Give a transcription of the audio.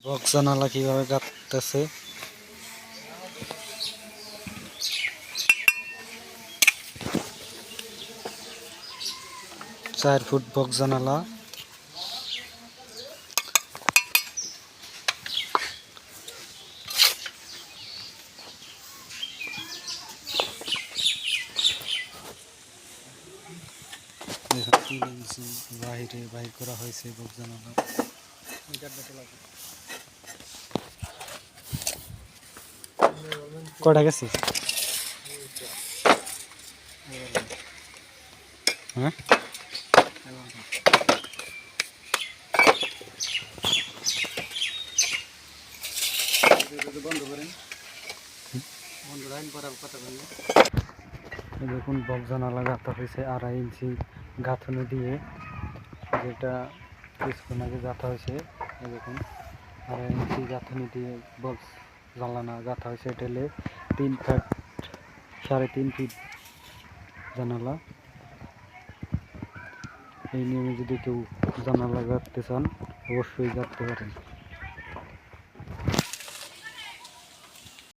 Box জানালা কিভাবে গাঁথতেছে। 4 foot box জানালা। বাহিরে বাহির করা হয়েছে বক্স জানালা। কটা গেছে? হ্যাঁ, বন্ধ করেন, বন্ধ করেন, পরে কথা বললে। দেখুন বক্স জানালা গাঁথা হয়েছে 2.5 ইঞ্চি গাঁথনি দিয়ে, যেটা কিছুক্ষণ আগে গাঁথা হয়েছে। দেখুন 2.5 ইঞ্চি গাঁথনি দিয়ে বক্স জানালা গাঁথা হয়েছে। এটা হলে 3 ফিট 3.5 ফিট জানালা। এই নিয়মে যদি কেউ জানালা গাঁথতে চান অবশ্যই গাঁথতে পারেন।